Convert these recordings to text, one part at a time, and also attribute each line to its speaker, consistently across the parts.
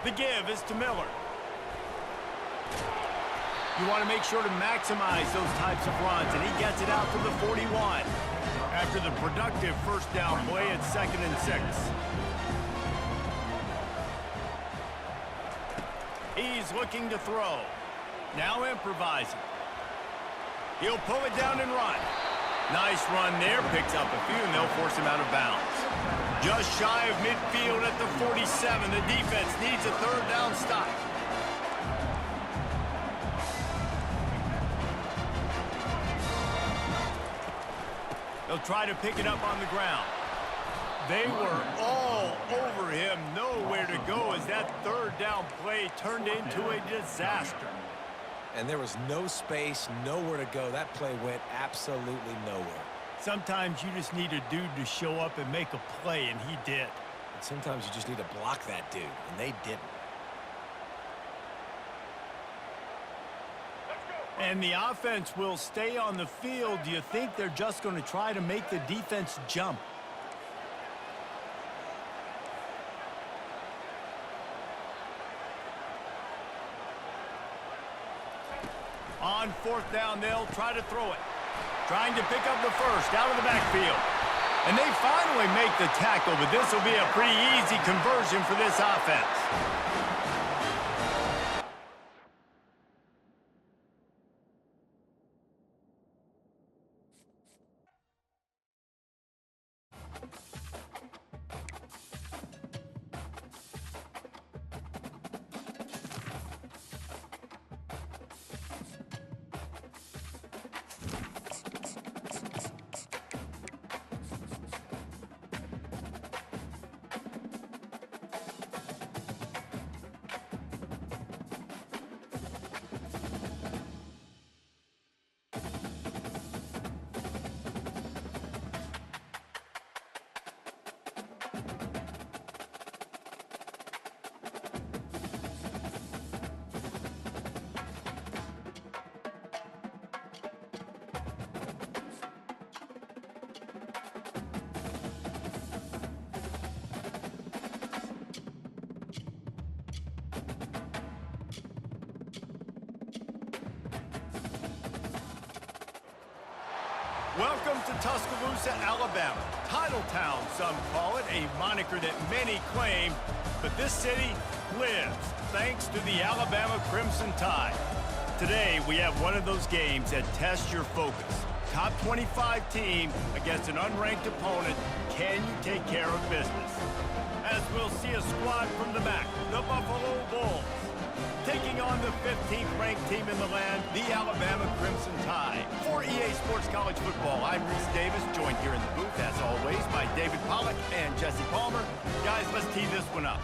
Speaker 1: The give is to Miller. You want to make sure to maximize those types of runs, and he gets it out to the 41. After the productive first down play, it's 2nd and 6. He's looking to throw. Now improvising. He'll pull it down and run. Nice run there. Picks up a few, and they'll force him out of bounds. Just shy of midfield at the 47. The defense needs a 3rd down stop. They'll try to pick it up on the ground. They were all over him. Nowhere to go as that 3rd down play turned into a disaster.
Speaker 2: And there was no space, nowhere to go. That play went absolutely nowhere.
Speaker 1: Sometimes you just need a dude to show up and make a play, and he did.
Speaker 2: And sometimes you just need to block that dude, and they didn't.
Speaker 1: And the offense will stay on the field. Do you think they're just going to try to make the defense jump? On 4th down, they'll try to throw it. Trying to pick up the first out of the backfield. And they finally make the tackle, but this will be a pretty easy conversion for this offense. Welcome to Tuscaloosa, Alabama. Titletown, some call it, a moniker that many claim, but this city lives thanks to the Alabama Crimson Tide. Today, we have one of those games that tests your focus. Top 25 team against an unranked opponent. Can you take care of business? As we'll see a squad from the MAC, the Buffalo Bulls, taking on the 15th ranked team in the land, the Alabama Crimson Tide. For EA Sports College Football, I'm Reese Davis, joined here in the booth, as always, by David Pollack and Jesse Palmer. Guys, let's tee this one up.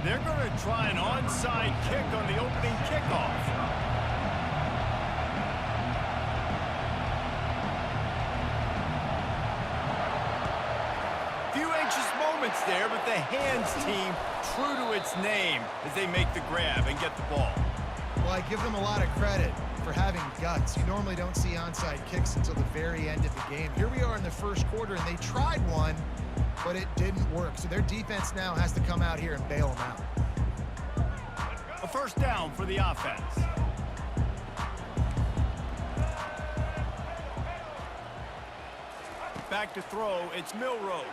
Speaker 1: They're going to try an onside kick on the opening kickoff. Few anxious moments there, but the hands team true to its name as they make the grab and get the ball.
Speaker 3: Well, I give them a lot of credit for having guts. You normally don't see onside kicks until the very end of the game. Here we are in the first quarter, and they tried one, but it didn't work. So their defense now has to come out here and bail them out.
Speaker 1: A first down for the offense. Back to throw, it's Milroe.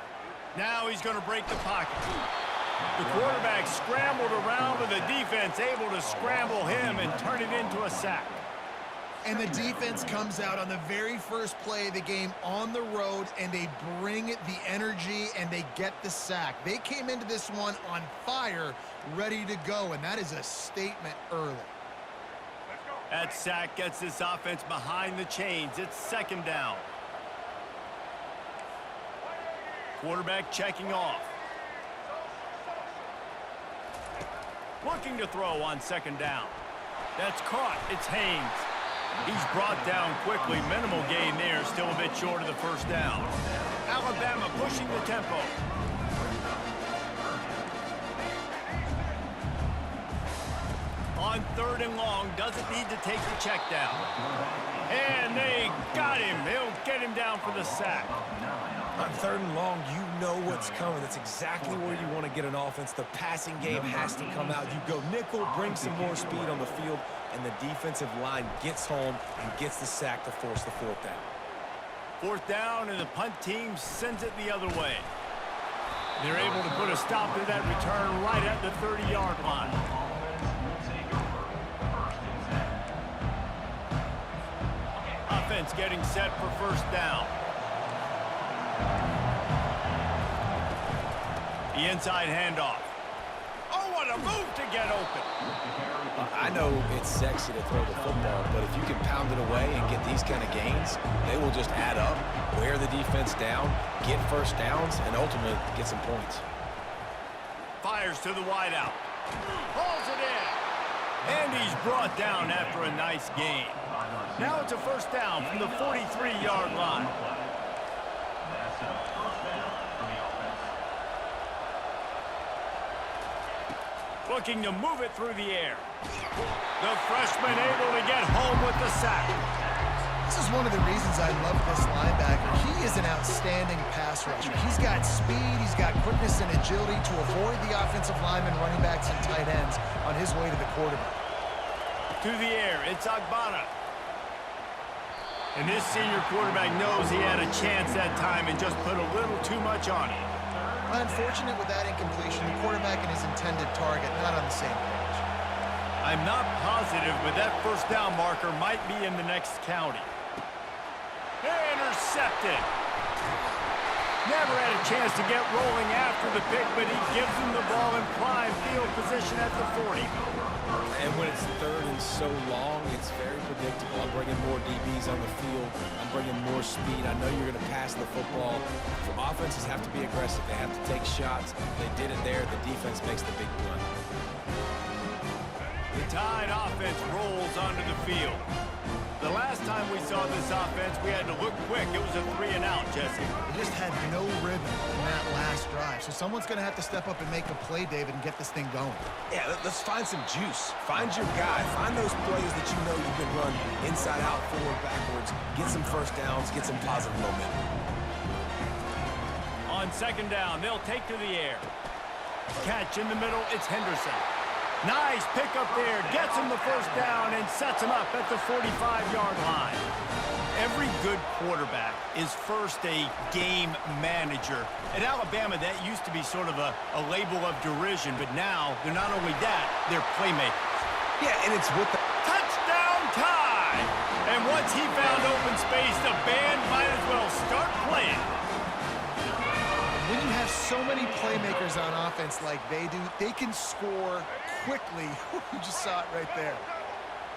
Speaker 1: Now he's going to break the pocket. The quarterback scrambled around, but the defense able to scramble him and turn it into a sack.
Speaker 3: And the defense comes out on the very first play of the game on the road, and they bring the energy, and they get the sack. They came into this one on fire, ready to go, and that is a statement early.
Speaker 1: That sack gets this offense behind the chains. It's second down. Quarterback checking off. Looking to throw on second down. That's caught. It's Haynes. He's brought down quickly. Minimal gain there. Still a bit short of the first down. Alabama pushing the tempo. third and long, doesn't need to take the check down. And they got him. They'll get him down for the sack.
Speaker 2: On third and long, you know what's coming. That's exactly where you want to get an offense. The passing game has to come out. You go nickel, bring some more speed on the field, and the defensive line gets home and gets the sack to force the fourth down.
Speaker 1: Fourth down, and the punt team sends it the other way. They're able to put a stop to that return right at the 30-yard line. Offense getting set for first down. The inside handoff. Oh, what a move to get open.
Speaker 2: I know it's sexy to throw the football, but if you can pound it away and get these kind of gains, they will just add up, wear the defense down, get first downs, and ultimately get some points.
Speaker 1: Fires to the wideout. Hauls it in. And he's brought down after a nice gain. Now it's a first down from the 43-yard line. Looking to move it through the air. The freshman able to get home with the sack.
Speaker 3: This is one of the reasons I love this linebacker. He is an outstanding pass rusher. He's got speed, he's got quickness and agility to avoid the offensive linemen, running backs, and tight ends on his way to the quarterback.
Speaker 1: To the air, it's Agbana. And this senior quarterback knows he had a chance that time and just put a little too much on it.
Speaker 3: Unfortunate with that incompletion, the quarterback and his intended target not on the same page.
Speaker 1: I'm not positive, but that first down marker might be in the next county. Intercepted. Never had a chance to get rolling after the pick, but he gives him the ball in prime field position at the 40.
Speaker 2: And when it's third and so long, it's very predictable. I'm bringing more DBs on the field. I'm bringing more speed. I know you're going to pass the football. For offenses have to be aggressive. They have to take shots. They did it there. The defense makes the big run.
Speaker 1: The Tide offense rolls onto the field. The last time we saw this offense, we had to look quick. It was a 3-and-out, Jesse.
Speaker 3: They just had no rhythm in that last drive. So someone's going to have to step up and make a play, David, and get this thing going.
Speaker 2: Yeah, let's find some juice. Find your guy. Find those plays that you know you can run inside out, forward, backwards. Get some first downs. Get some positive momentum.
Speaker 1: On second down, they'll take to the air. Catch in the middle, it's Henderson. Nice pickup there, gets him the first down and sets him up at the 45-yard line. Every good quarterback is first a game manager. At Alabama, that used to be sort of a label of derision, but now they're not only that, they're playmakers.
Speaker 2: Yeah, and it's with the
Speaker 1: Touchdown Tide! And once he found open space, the band might as well start playing.
Speaker 3: When you have so many playmakers on offense like they do, they can score quickly. You just saw it right there.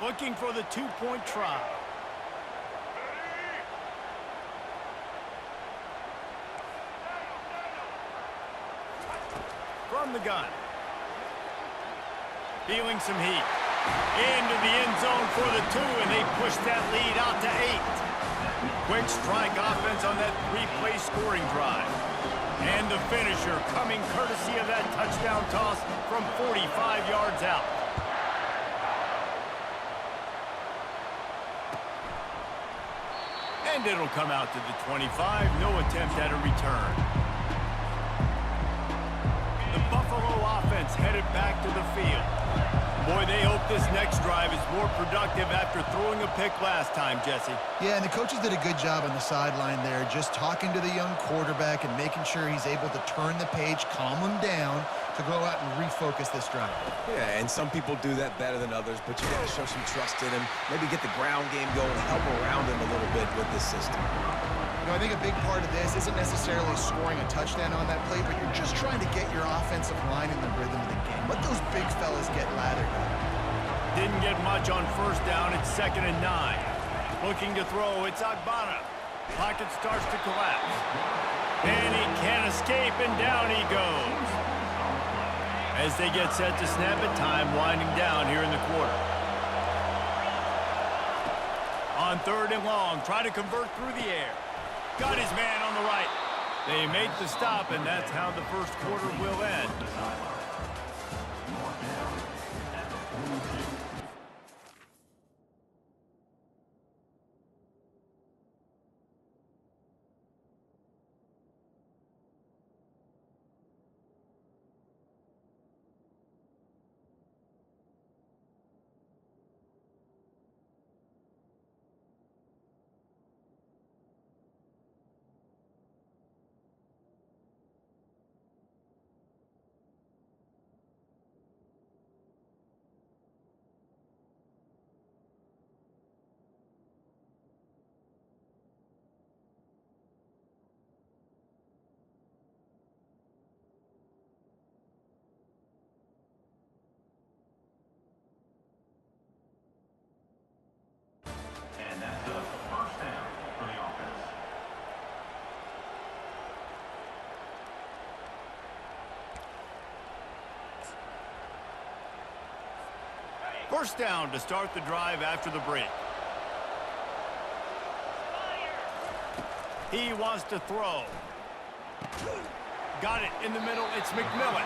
Speaker 1: Looking for the two-point try. From the gun. Feeling some heat. Into the end zone for the 2, and they push that lead out to 8. Quick strike offense on that 3-play scoring drive. And the finisher coming courtesy of that touchdown toss from 45 yards out. And it'll come out to the 25. No attempt at a return. The Buffalo offense headed back to the field. Boy, they hope this next drive is more productive after throwing a pick last time, Jesse.
Speaker 3: Yeah, and the coaches did a good job on the sideline there, just talking to the young quarterback and making sure he's able to turn the page, calm him down to go out and refocus this drive.
Speaker 2: Yeah, and some people do that better than others, but you got to show some trust in him. Maybe get the ground game going, help around him a little bit with this system.
Speaker 3: You know, I think a big part of this isn't necessarily scoring a touchdown on that play, but you're just trying to get your offensive line in the rhythm of the game. Let those big fellas get lathered up.
Speaker 1: Didn't get much on first down. It's 2nd and 9. Looking to throw. It's Agbana. Pocket starts to collapse. And he can't escape, and down he goes. As they get set to snap it, time winding down here in the quarter. On 3rd and long, try to convert through the air. Got his man on the right. They make the stop, and that's how the first quarter will end. First down to start the drive after the break. He wants to throw. Got it in the middle. It's McMillan.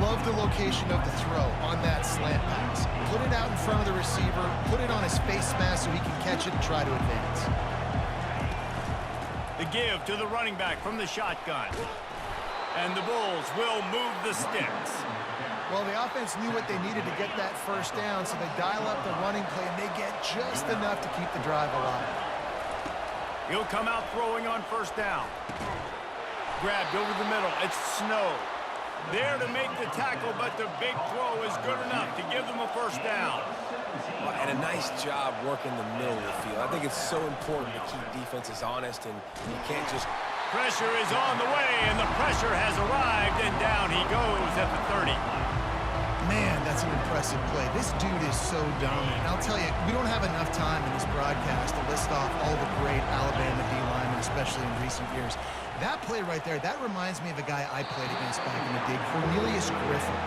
Speaker 3: Love the location of the throw on that slant pass. Put it out in front of the receiver, put it on his face mask so he can catch it and try to advance.
Speaker 1: The give to the running back from the shotgun. And the Bulls will move the sticks.
Speaker 3: Well, the offense knew what they needed to get that first down, so they dial up the running play, and they get just enough to keep the drive alive.
Speaker 1: He'll come out throwing on first down. Grabbed over the middle. It's Snow. There to make the tackle, but the big throw is good enough to give them a first down.
Speaker 2: And a nice job working the middle of the field. I think it's so important to keep defenses honest, and you can't just...
Speaker 1: Pressure is on the way, and the pressure has arrived, and down he goes at the 30.
Speaker 3: Man, that's an impressive play. This dude is so dominant. And I'll tell you, we don't have enough time in this broadcast to list off all the great Alabama D-linemen, especially in recent years. That play right there, that reminds me of a guy I played against back in the day, Cornelius Griffin,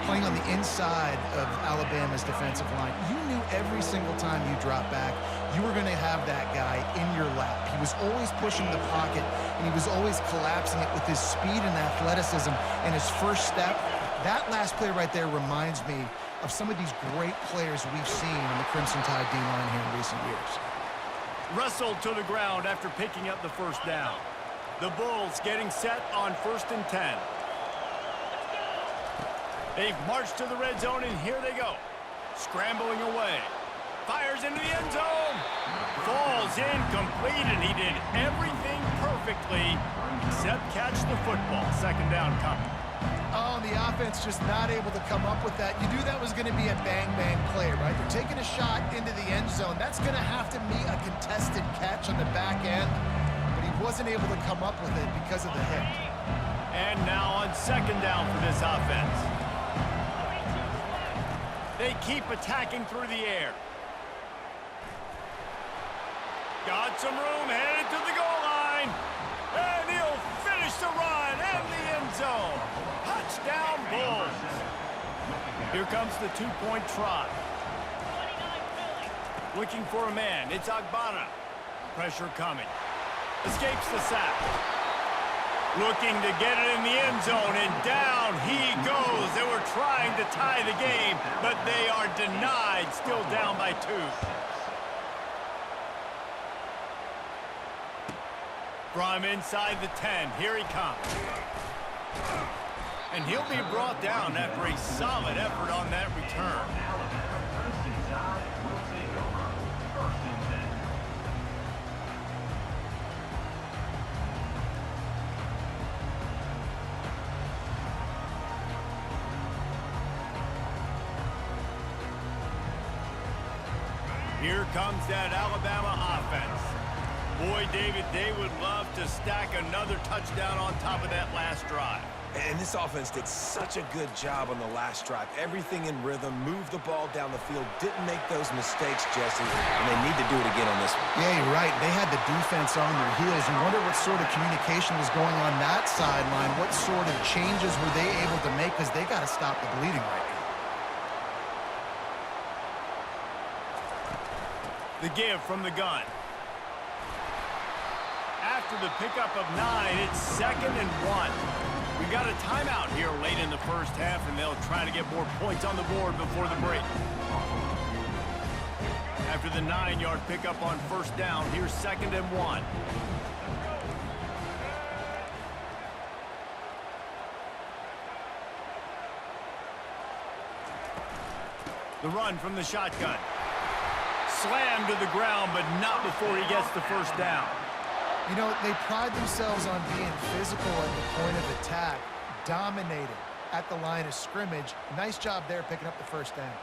Speaker 3: playing on the inside of Alabama's defensive line. You knew every single time you dropped back, you were going to have that guy in your lap. He was always pushing the pocket, and he was always collapsing it with his speed and athleticism and his first step. That last play right there reminds me of some of these great players we've seen on the Crimson Tide D-line here in recent years.
Speaker 1: Wrestled to the ground after picking up the first down. The Bulls getting set on 1st and 10. They've marched to the red zone, and here they go. Scrambling away. Fires into the end zone. Falls incomplete, and he did everything perfectly except catch the football. Second down coming.
Speaker 3: Oh, and the offense just not able to come up with that. You knew that was going to be a bang-bang play, right? They're taking a shot into the end zone. That's going to have to be a contested catch on the back end, but he wasn't able to come up with it because of the hit.
Speaker 1: And now on second down for this offense. They keep attacking through the air. Got some room, headed to the goal line. And he'll finish the run and the end zone. Touchdown, Bulls. Here comes the two-point try. Looking for a man. It's Agbana. Pressure coming. Escapes the sack. Looking to get it in the end zone, and down he goes. They were trying to tie the game, but they are denied. Still down by 2. From inside the 10, here he comes. And he'll be brought down after a solid effort on that return. Here comes that Alabama offense. Boy, David, they would love to stack another touchdown on top of that last drive.
Speaker 2: And this offense did such a good job on the last drive. Everything in rhythm, moved the ball down the field, didn't make those mistakes, Jesse, and they need to do it again on this one.
Speaker 3: Yeah, you're right. They had the defense on their heels. You wonder what sort of communication was going on that sideline. What sort of changes were they able to make, because they got to stop the bleeding right now.
Speaker 1: The give from the gun. After the pickup of 9, it's 2nd and 1. We got a timeout here late in the first half, and they'll try to get more points on the board before the break. After the 9-yard pickup on first down, here's 2nd and 1. The run from the shotgun. Slammed to the ground, but not before he gets the first down.
Speaker 3: You know, they pride themselves on being physical at the point of attack, dominating at the line of scrimmage. Nice job there picking up the first down.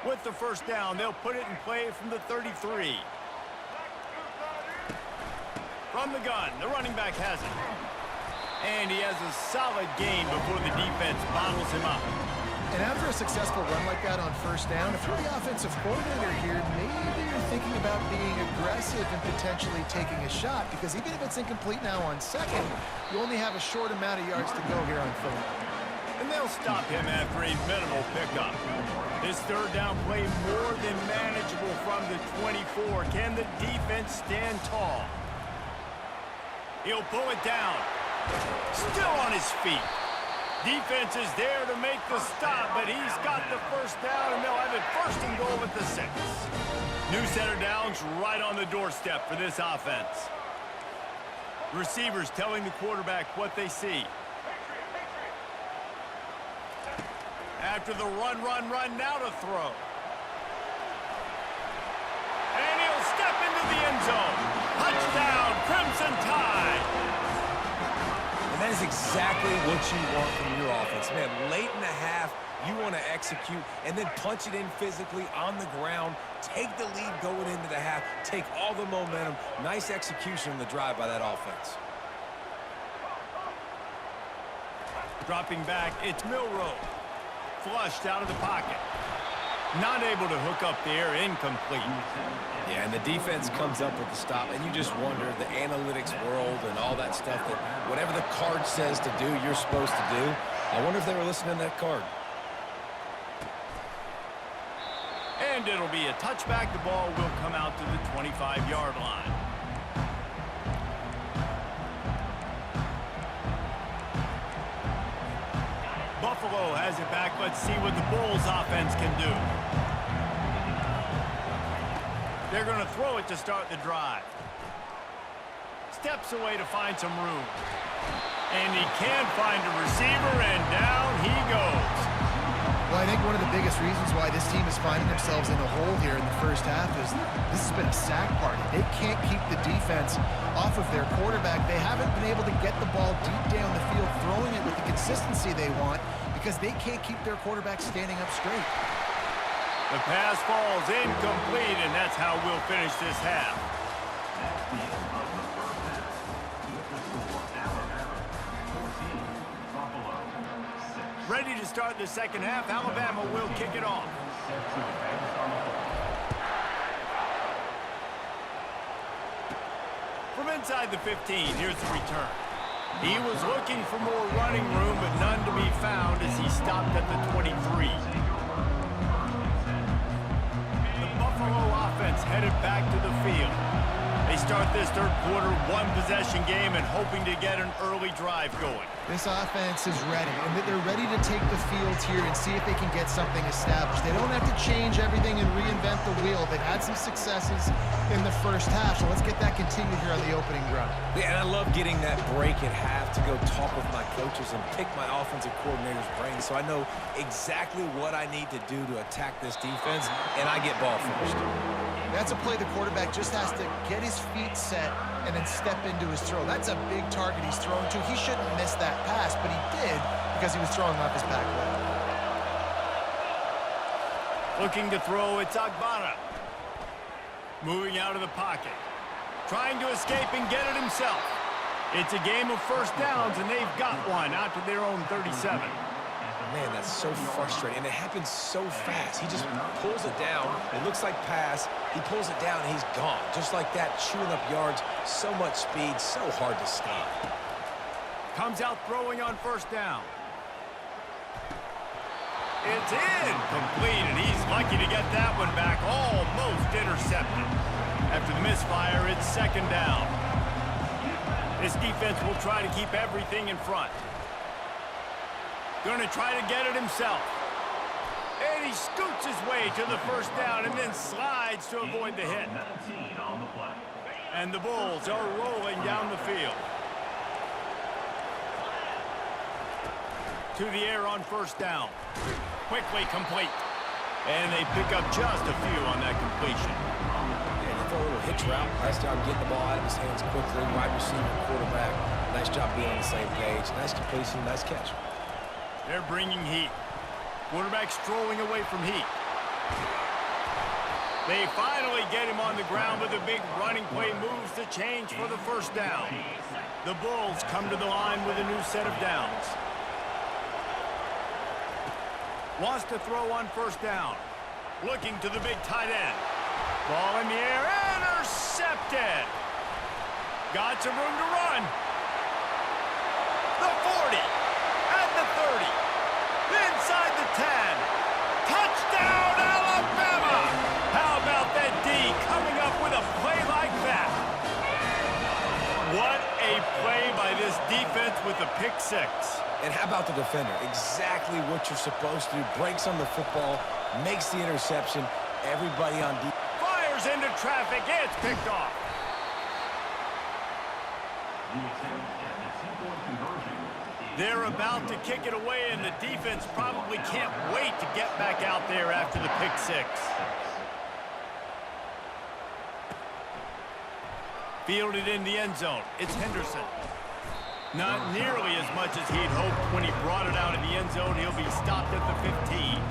Speaker 1: With the first down, they'll put it in play from the 33. From the gun, the running back has it. And he has a solid gain before the defense bottles him up.
Speaker 3: And after a successful run like that on first down, if you're the offensive coordinator here, maybe you're thinking about being aggressive aggressive in potentially taking a shot, because even if it's incomplete now on second, you only have a short amount of yards to go here on third.
Speaker 1: And they'll stop him after a minimal pickup. This third down play more than manageable from the 24. Can the defense stand tall? He'll pull it down. Still on his feet. Defense is there to make the stop, but he's got the first down, and they'll have it first and goal at the 6. New set of downs right on the doorstep for this offense. Receivers telling the quarterback what they see. After the run, now to throw. And he'll step into the end zone. Touchdown, Crimson Tide.
Speaker 2: And that is exactly what you want from your offense. Man, late in the half, you want to execute and then punch it in physically on the ground. Take the lead going into the half. Take all the momentum. Nice execution on the drive by that offense.
Speaker 1: Dropping back, it's Milroe. Flushed out of the pocket. Not able to hook up there, incomplete.
Speaker 2: Yeah, and the defense comes up with the stop, and you just wonder, the analytics world and all that stuff, that whatever the card says to do, you're supposed to do. I wonder if they were listening to that card.
Speaker 1: And it'll be a touchback. The ball will come out to the 25-yard line. Buffalo has it back. Let's see what the Bulls offense can do. They're going to throw it to start the drive. Steps away to find some room. And he can find a receiver, and down he goes.
Speaker 3: Well, I think one of the biggest reasons why this team is finding themselves in the hole here in the first half is this has been a sack party. They can't keep the defense off of their quarterback. They haven't been able to get the ball deep down the field, throwing it with the consistency they want, because they can't keep their quarterback standing up straight.
Speaker 1: The pass falls incomplete, and that's how we'll finish this half. Ready to start the second half. Alabama will kick it off. From inside the 15, here's the return. He was looking for more running room, but none to be found as he stopped at the 23. The Buffalo offense headed back to the field. They start this third quarter one-possession game and hoping to get an early drive going.
Speaker 3: This offense is ready, and they're ready to take the field here and see if they can get something established. They don't have to change everything and reinvent the wheel. They've had some successes in the first half, so let's get that continued here on the opening drive.
Speaker 2: Yeah, and I love getting that break at half to go talk with my coaches and pick my offensive coordinator's brain, so I know exactly what I need to do to attack this defense, and I get ball first.
Speaker 3: That's a play the quarterback just has to get his feet set and then step into his throw. That's a big target he's throwing to. He shouldn't miss that pass, but he did because he was throwing off his back leg.
Speaker 1: Looking to throw, it's Agbana. Moving out of the pocket. Trying to escape and get it himself. It's a game of first downs, and they've got one out to their own 37.
Speaker 2: Man, that's so frustrating, and it happens so fast. He just pulls it down. It looks like pass. He pulls it down, and he's gone. Just like that, chewing up yards. So much speed, so hard to stop.
Speaker 1: Comes out throwing on first down. It's incomplete, and he's lucky to get that one back. Almost intercepted. After the misfire, it's second down. This defense will try to keep everything in front. Going to try to get it himself. And he scoots his way to the first down and then slides to avoid the hit. And the Bulls are rolling down the field. To the air on first down. Quickly complete. And they pick up just a few on that completion.
Speaker 2: Yeah, they throw a little hitch route. Nice job getting the ball out of his hands quickly. Wide receiver, quarterback. Nice job being on the same page. Nice completion, nice catch.
Speaker 1: They're bringing heat. Quarterback strolling away from heat. They finally get him on the ground with a big running play, moves the change for the first down. The Bulls come to the line with a new set of downs. Wants to throw on first down. Looking to the big tight end. Ball in the air, intercepted. instead. Got some room to run. The 40, at the 30, inside the 10. Touchdown, Alabama! How about that D coming up with a play like that? What a play by this defense with a pick six.
Speaker 2: And how about the defender? Exactly what you're supposed to do. Breaks on the football, makes the interception. Everybody on defense.
Speaker 1: Fires into traffic. It's picked off. They're about to kick it away, and the defense probably can't wait to get back out there after the pick six. Fielded in the end zone. It's Henderson. Not nearly as much as he'd hoped when he brought it out in the end zone. He'll be stopped at the 15.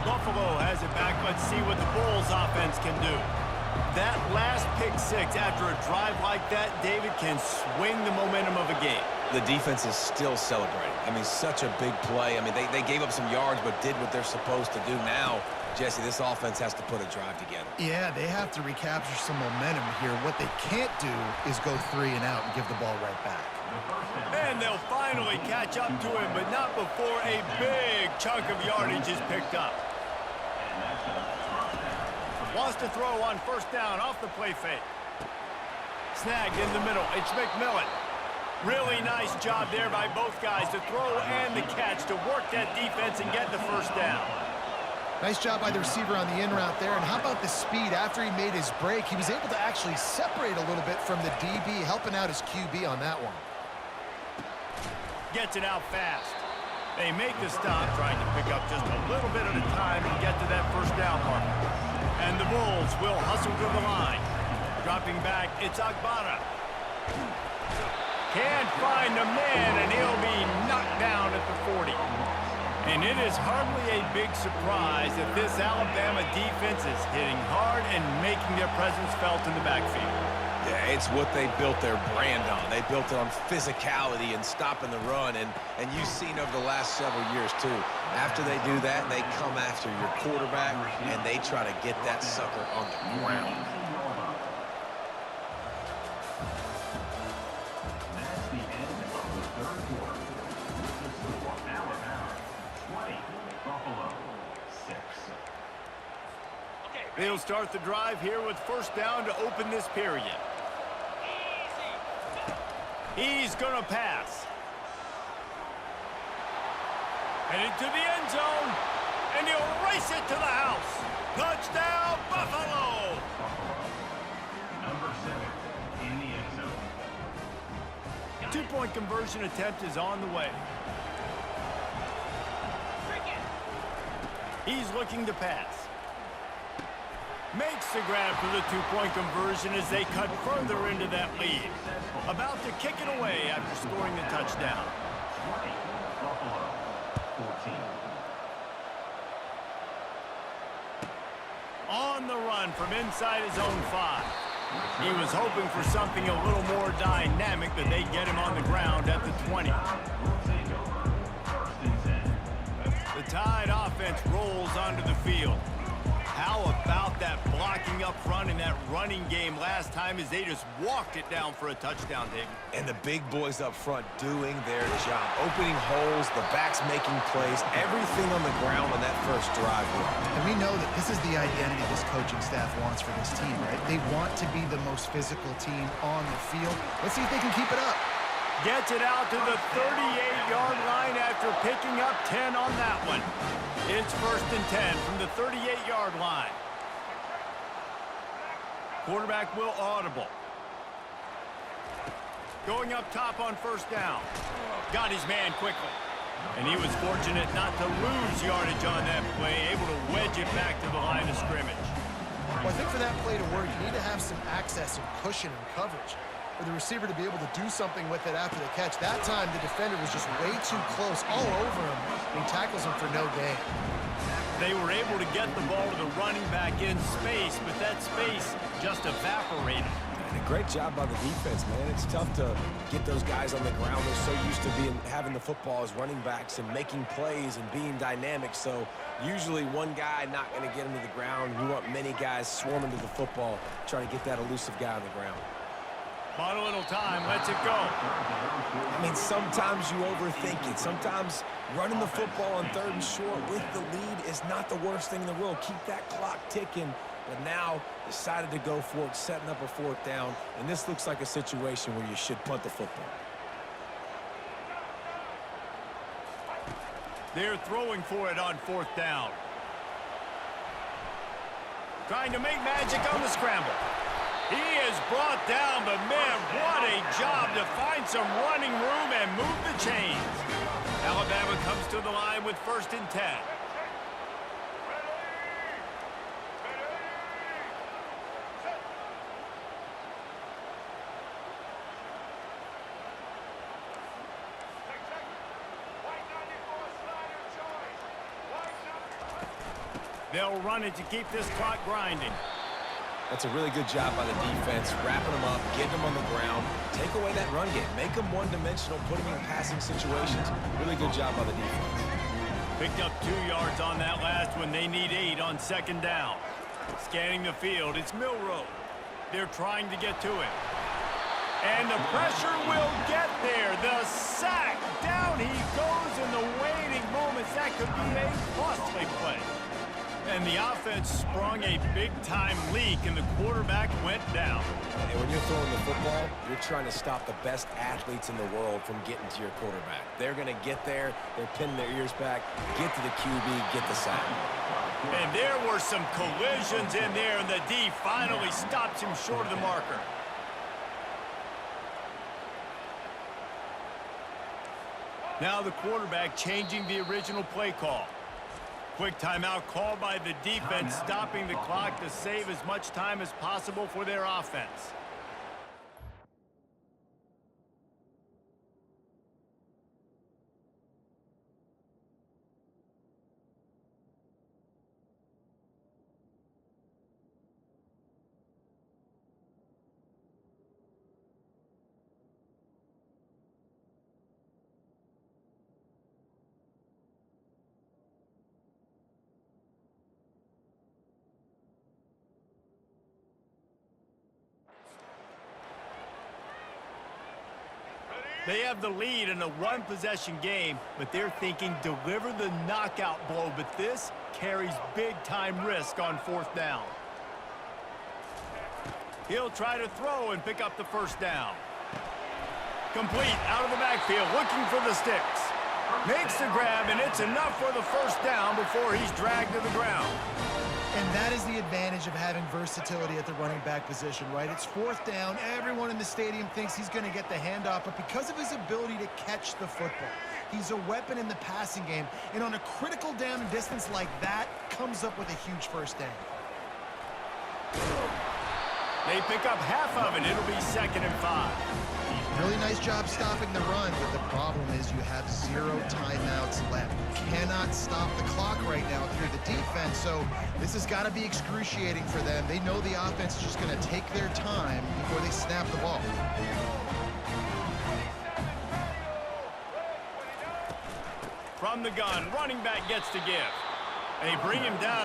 Speaker 1: Buffalo has it back. Let's see what the Bulls offense can do. That last pick six after a drive like that, David, can swing the momentum of a game.
Speaker 2: The defense is still celebrating. I mean, such a big play. I mean, they gave up some yards but did what they're supposed to do. Now, Jesse, this offense has to put a drive together.
Speaker 3: Yeah, they have to recapture some momentum here. What they can't do is go 3 and out and give the ball right back.
Speaker 1: And they'll finally catch up to him, but not before a big chunk of yardage is picked up. Wants to throw on first down off the play fake. Snagged in the middle. It's McMillan. Really nice job there by both guys to throw and the catch to work that defense and get the first down.
Speaker 3: Nice job by the receiver on the in route there. And how about the speed after he made his break? He was able to actually separate a little bit from the DB, helping out his QB on that one.
Speaker 1: Gets it out fast. They make the stop, trying to pick up just a little bit at a time and get to that first down marker. And the Bulls will hustle to the line. Dropping back, it's Agbara. Can't find a man, and he'll be knocked down at the 40. And it is hardly a big surprise that this Alabama defense is hitting hard and making their presence felt in the backfield.
Speaker 2: Yeah, it's what they built their brand on. They built it on physicality and stopping the run, and you've seen over the last several years, too. After they do that, they come after your quarterback, and they try to get that sucker on the ground.
Speaker 4: That's the end of the third quarter. This is for Alabama 20, Buffalo 6.
Speaker 1: They'll start the drive here with first down to open this period. He's going to pass. Headed to the end zone, and he'll race it to the house. Touchdown, Buffalo!
Speaker 4: Number 7 in the end zone.
Speaker 1: Two-point conversion attempt is on the way. He's looking to pass. Makes the grab for the two-point conversion as they cut further into that lead. About to kick it away after scoring the touchdown.
Speaker 4: 20, Buffalo 14.
Speaker 1: On the run from inside his own 5. He was hoping for something a little more dynamic, that they'd get him on the ground at the 20. The Tide offense rolls onto the field. How about that blocking up front in that running game last time as they just walked it down for a touchdown, Dave?
Speaker 2: And the big boys up front doing their job. Opening holes, the backs making plays, everything on the ground on that first drive.
Speaker 3: And we know that this is the identity this coaching staff wants for this team, right? They want to be the most physical team on the field. Let's see if they can keep it up.
Speaker 1: Gets it out to the 38-yard line after picking up 10 on that one. It's first and 10 from the 38-yard line. Quarterback will audible. Going up top on first down. Got his man quickly. And he was fortunate not to lose yardage on that play, able to wedge it back to the line of scrimmage.
Speaker 3: Well, I think for that play to work, you need to have some access and cushion and coverage for the receiver to be able to do something with it after the catch. That time, the defender was just way too close, all over him, and he tackles him for no gain.
Speaker 1: They were able to get the ball to the running back in space, but that space just evaporated.
Speaker 2: And Great job by the defense, man. It's tough to get those guys on the ground. They're so used to having the football as running backs and making plays and being dynamic. So usually one guy not going to get him to the ground. You want many guys swarming to the football, trying to get that elusive guy on the ground.
Speaker 1: On a little time, lets it go.
Speaker 2: I mean, sometimes you overthink it. Sometimes running the football on 3rd and short with the lead is not the worst thing in the world. Keep that clock ticking. But now decided to go for it, setting up a 4th down. And this looks like a situation where you should punt the football.
Speaker 1: They're throwing for it on 4th down. Trying to make magic on the scramble. He is brought down, but man, what a job to find some running room and move the chains. Alabama comes to the line with 1st and 10. They'll run it to keep this clock grinding.
Speaker 2: That's a really good job by the defense, wrapping them up, getting them on the ground. Take away that run game. Make them one-dimensional, put them in passing situations. Really good job by the defense.
Speaker 1: Picked up 2 yards on that last one. They need 8 on 2nd down. Scanning the field, it's Milroe. They're trying to get to it. And the pressure will get there. The sack. Down he goes in the waiting moments. That could be a costly play. And the offense sprung a big-time leak, and the quarterback went down.
Speaker 2: And when you're throwing the football, you're trying to stop the best athletes in the world from getting to your quarterback. They're going to get there. They're pinning their ears back, get to the QB, get the sack.
Speaker 1: And there were some collisions in there, and the D finally stops him short of the marker. Now the quarterback changing the original play call. Quick timeout called by the defense, stopping the clock to save as much time as possible for their offense. They have the lead in a one-possession game, but they're thinking deliver the knockout blow, but this carries big-time risk on 4th down. He'll try to throw and pick up the 1st down. Complete out of the backfield, looking for the sticks. Makes the grab, and it's enough for the 1st down before he's dragged to the ground.
Speaker 3: And that is the advantage of having versatility at the running back position, right? It's 4th down. Everyone in the stadium thinks he's going to get the handoff, but because of his ability to catch the football, he's a weapon in the passing game. And on a critical down and distance like that, comes up with a huge 1st down.
Speaker 1: They pick up half of it. It'll be 2nd and 5.
Speaker 3: Really nice job stopping the run, but the problem is you have 0 timeouts left. You cannot stop the clock right now if you're the defense, so this has got to be excruciating for them. They know the offense is just going to take their time before they snap the ball.
Speaker 1: From the gun, running back gets to give. They bring him down